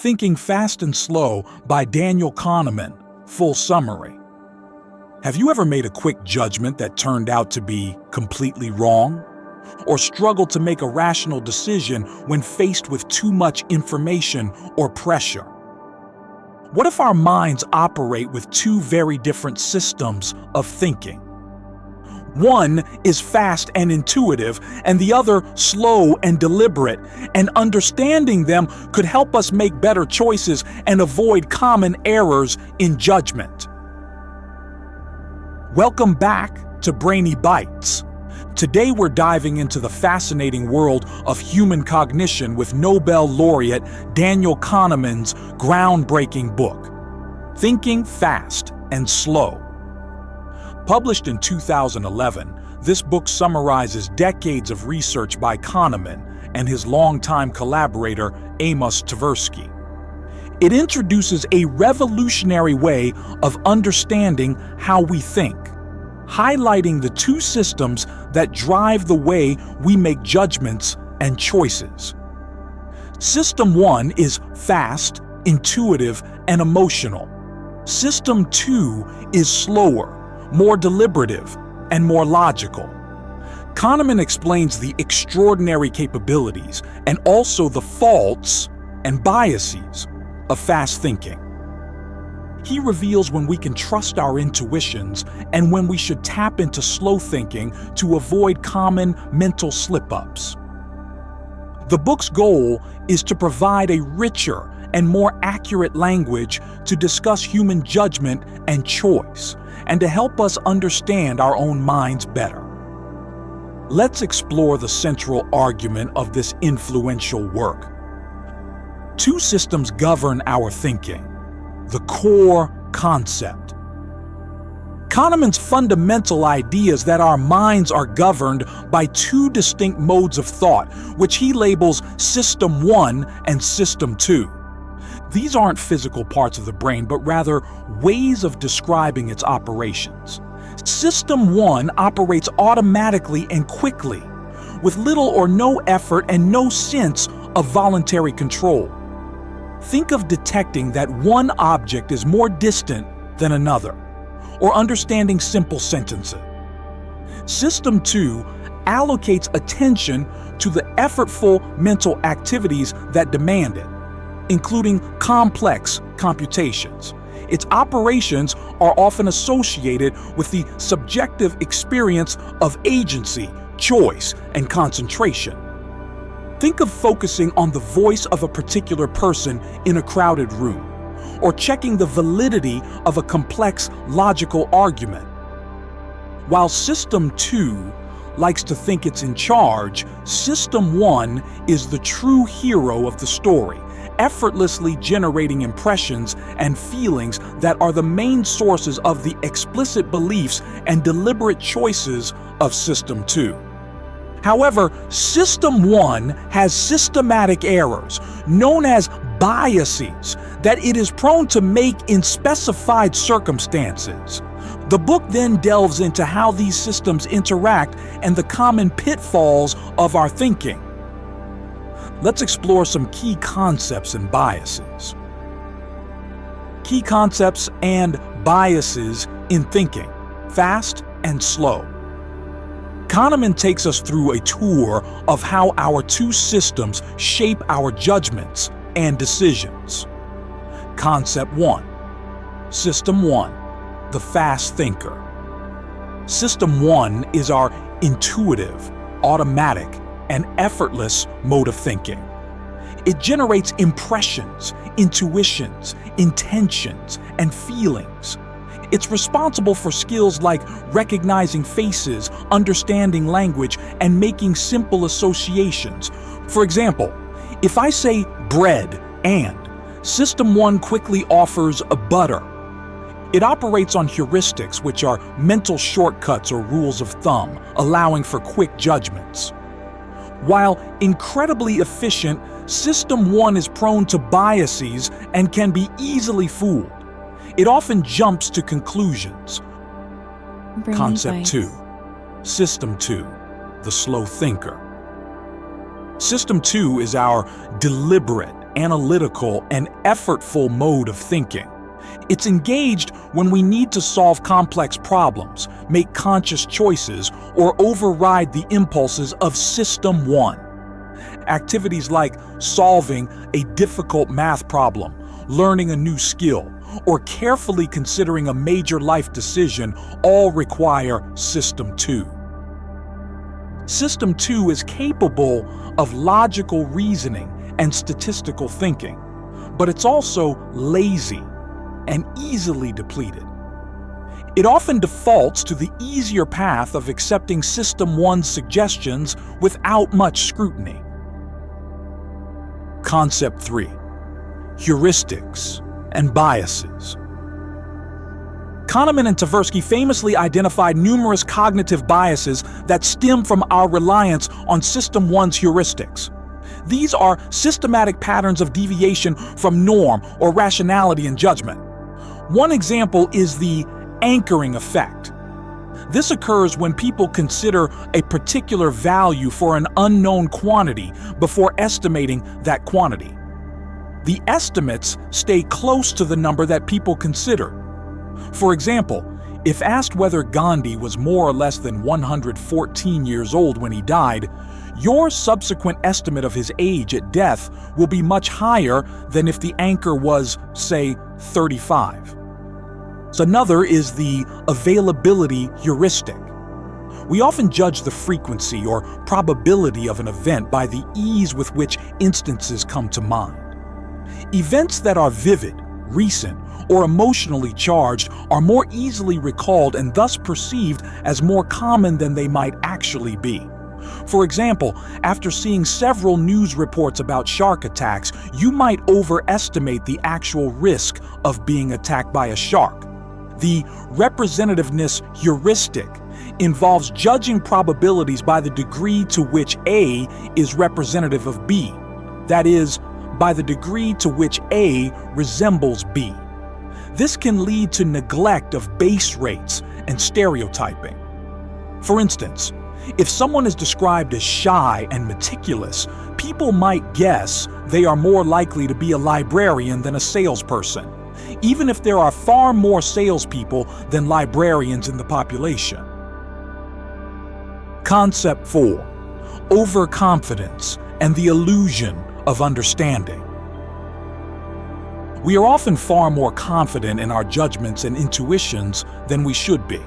Thinking Fast and Slow by Daniel Kahneman. Full summary. Have you ever made a quick judgment that turned out to be completely wrong? Or struggled to make a rational decision when faced with too much information or pressure? What if our minds operate with two very different systems of thinking? One is fast and intuitive, and the other slow and deliberate, and understanding them could help us make better choices and avoid common errors in judgment. Welcome back to Brainy Bytes. Today we're diving into the fascinating world of human cognition with Nobel laureate Daniel Kahneman's groundbreaking book, Thinking Fast and Slow. Published in 2011, this book summarizes decades of research by Kahneman and his longtime collaborator Amos Tversky. It introduces a revolutionary way of understanding how we think, highlighting the two systems that drive the way we make judgments and choices. System 1 is fast, intuitive, and emotional. System 2 is slower, more deliberative, and more logical. Kahneman explains the extraordinary capabilities and also the faults and biases of fast thinking. He reveals when we can trust our intuitions and when we should tap into slow thinking to avoid common mental slip-ups. The book's goal is to provide a richer and more accurate language to discuss human judgment and choice, and to help us understand our own minds better. Let's explore the central argument of this influential work. Two systems govern our thinking: the core concept. Kahneman's fundamental idea is that our minds are governed by two distinct modes of thought, which he labels System 1 and System 2. These aren't physical parts of the brain, but rather ways of describing its operations. System 1 operates automatically and quickly, with little or no effort and no sense of voluntary control. Think of detecting that one object is more distant than another, or understanding simple sentences. System 2 allocates attention to the effortful mental activities that demand it, including complex computations. Its operations are often associated with the subjective experience of agency, choice, and concentration. Think of focusing on the voice of a particular person in a crowded room, or checking the validity of a complex logical argument. While System 2 likes to think it's in charge, System 1 is the true hero of the story, effortlessly generating impressions and feelings that are the main sources of the explicit beliefs and deliberate choices of System 2. However, System 1 has systematic errors, known as biases, that it is prone to make in specified circumstances. The book then delves into how these systems interact and the common pitfalls of our thinking. Let's explore some key concepts and biases. Key concepts and biases in thinking: fast and slow. Kahneman takes us through a tour of how our two systems shape our judgments and decisions. Concept 1. System 1, the fast thinker. System 1 is our intuitive, automatic, and effortless mode of thinking. It generates impressions, intuitions, intentions, and feelings. It's responsible for skills like recognizing faces, understanding language, and making simple associations. For example, if I say bread and, System 1 quickly offers a butter. It operates on heuristics, which are mental shortcuts or rules of thumb, allowing for quick judgments. While incredibly efficient, System 1 is prone to biases and can be easily fooled. It often jumps to conclusions. Brainy Concept Bytes. 2. System 2, the slow thinker. System 2 is our deliberate, analytical, and effortful mode of thinking. It's engaged when we need to solve complex problems, make conscious choices, or override the impulses of System 1. Activities like solving a difficult math problem, learning a new skill, or carefully considering a major life decision all require System 2. System 2 is capable of logical reasoning and statistical thinking, but it's also lazy and easily depleted. It often defaults to the easier path of accepting System 1's suggestions without much scrutiny. Concept 3. Heuristics and biases. Kahneman and Tversky famously identified numerous cognitive biases that stem from our reliance on System 1's heuristics. These are systematic patterns of deviation from norm or rationality in judgment. One example is the anchoring effect. This occurs when people consider a particular value for an unknown quantity before estimating that quantity. The estimates stay close to the number that people consider. For example, if asked whether Gandhi was more or less than 114 years old when he died, your subsequent estimate of his age at death will be much higher than if the anchor was, say, 35. So another is the availability heuristic. We often judge the frequency or probability of an event by the ease with which instances come to mind. Events that are vivid, recent, or emotionally charged are more easily recalled and thus perceived as more common than they might actually be. For example, after seeing several news reports about shark attacks, you might overestimate the actual risk of being attacked by a shark. The representativeness heuristic involves judging probabilities by the degree to which A is representative of B. That is, by the degree to which A resembles B. This can lead to neglect of base rates and stereotyping. For instance, if someone is described as shy and meticulous, people might guess they are more likely to be a librarian than a salesperson, even if there are far more salespeople than librarians in the population. Concept 4. Overconfidence and the illusion of understanding. We are often far more confident in our judgments and intuitions than we should be.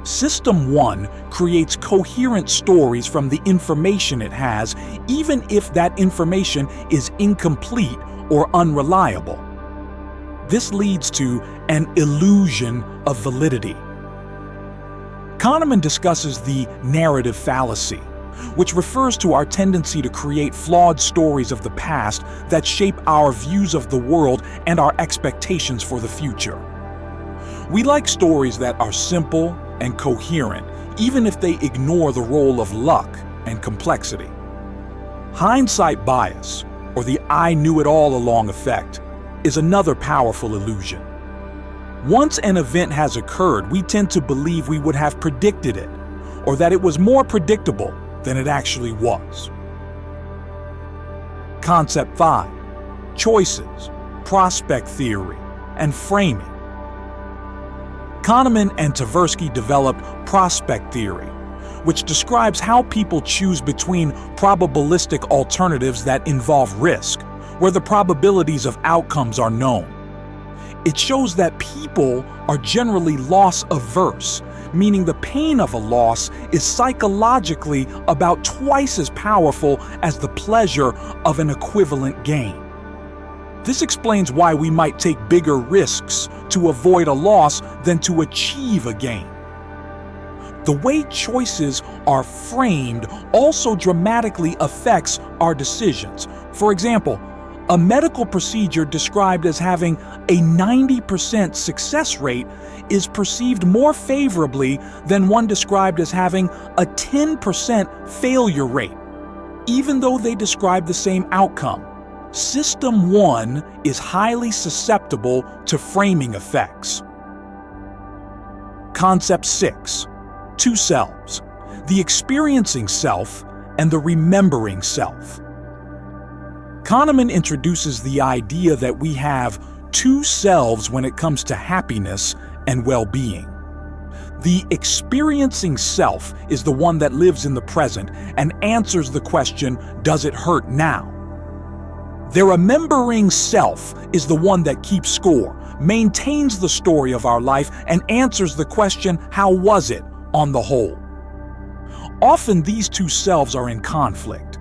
System 1 creates coherent stories from the information it has, even if that information is incomplete or unreliable. This leads to an illusion of validity. Kahneman discusses the narrative fallacy, which refers to our tendency to create flawed stories of the past that shape our views of the world and our expectations for the future. We like stories that are simple and coherent, even if they ignore the role of luck and complexity. Hindsight bias, or the I knew it all along effect, is another powerful illusion. Once an event has occurred, we tend to believe we would have predicted it, or that it was more predictable than it actually was. Concept 5. Choices, prospect theory, and framing. Kahneman and Tversky developed prospect theory, which describes how people choose between probabilistic alternatives that involve risk, where the probabilities of outcomes are known. It shows that people are generally loss-averse, meaning the pain of a loss is psychologically about twice as powerful as the pleasure of an equivalent gain. This explains why we might take bigger risks to avoid a loss than to achieve a gain. The way choices are framed also dramatically affects our decisions. For example, a medical procedure described as having a 90% success rate is perceived more favorably than one described as having a 10% failure rate, even though they describe the same outcome. System 1 is highly susceptible to framing effects. Concept 6. Two selves: the experiencing self and the remembering self. Kahneman introduces the idea that we have two selves when it comes to happiness and well-being. The experiencing self is the one that lives in the present and answers the question, does it hurt now? The remembering self is the one that keeps score, maintains the story of our life, and answers the question, how was it on the whole? Often these two selves are in conflict.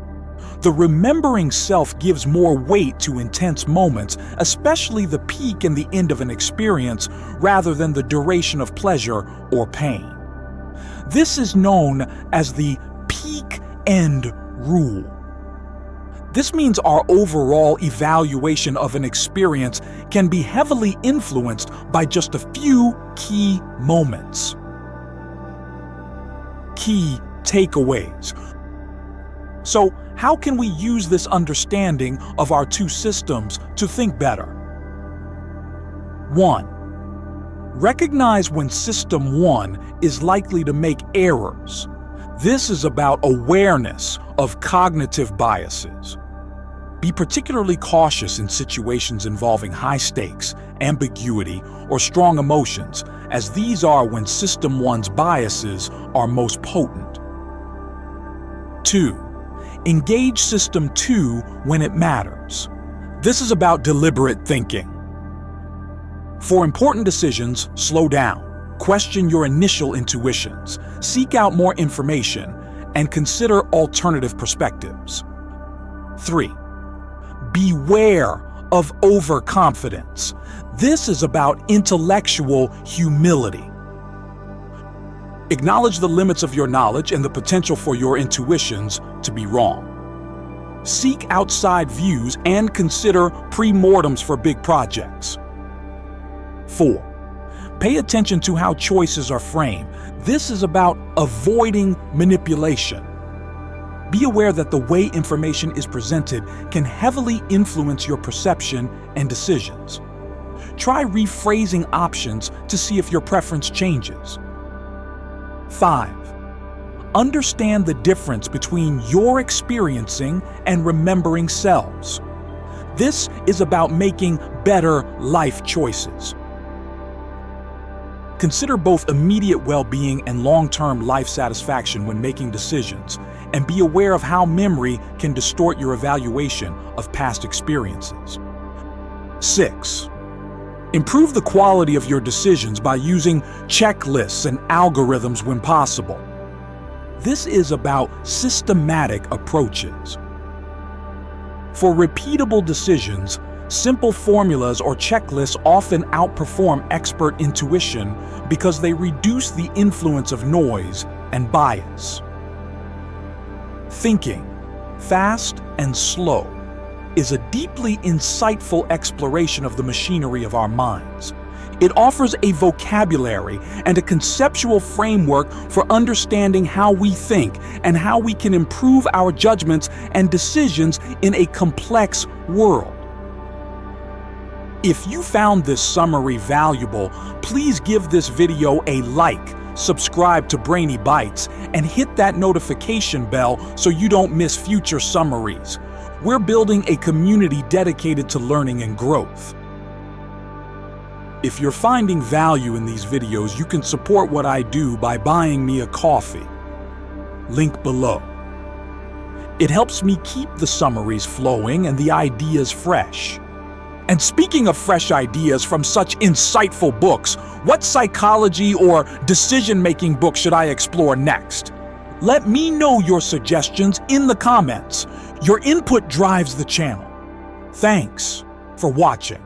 The remembering self gives more weight to intense moments, especially the peak and the end of an experience, rather than the duration of pleasure or pain. This is known as the peak end rule. This means our overall evaluation of an experience can be heavily influenced by just a few key moments. Key takeaways. So, how can we use this understanding of our two systems to think better? 1. Recognize when System 1 is likely to make errors. This is about awareness of cognitive biases. Be particularly cautious in situations involving high stakes, ambiguity, or strong emotions, as these are when System 1's biases are most potent. 2. Engage System 2 when it matters. This is about deliberate thinking. For important decisions, slow down, question your initial intuitions, seek out more information, and consider alternative perspectives. 3. Beware of overconfidence. This is about intellectual humility. Acknowledge the limits of your knowledge and the potential for your intuitions to be wrong. Seek outside views and consider pre-mortems for big projects. 4. Pay attention to how choices are framed. This is about avoiding manipulation. Be aware that the way information is presented can heavily influence your perception and decisions. Try rephrasing options to see if your preference changes. 5. Understand the difference between your experiencing and remembering selves. This is about making better life choices. Consider both immediate well-being and long-term life satisfaction when making decisions, and be aware of how memory can distort your evaluation of past experiences. 6. Improve the quality of your decisions by using checklists and algorithms when possible. This is about systematic approaches. For repeatable decisions, simple formulas or checklists often outperform expert intuition because they reduce the influence of noise and bias. Thinking, fast and slow, is a deeply insightful exploration of the machinery of our minds. It offers a vocabulary and a conceptual framework for understanding how we think and how we can improve our judgments and decisions in a complex world. If you found this summary valuable, please give this video a like, subscribe to Brainy Bytes, and hit that notification bell so you don't miss future summaries. We're building a community dedicated to learning and growth. If you're finding value in these videos, you can support what I do by buying me a coffee. Link below. It helps me keep the summaries flowing and the ideas fresh. And speaking of fresh ideas from such insightful books, what psychology or decision-making book should I explore next? Let me know your suggestions in the comments. Your input drives the channel. Thanks for watching.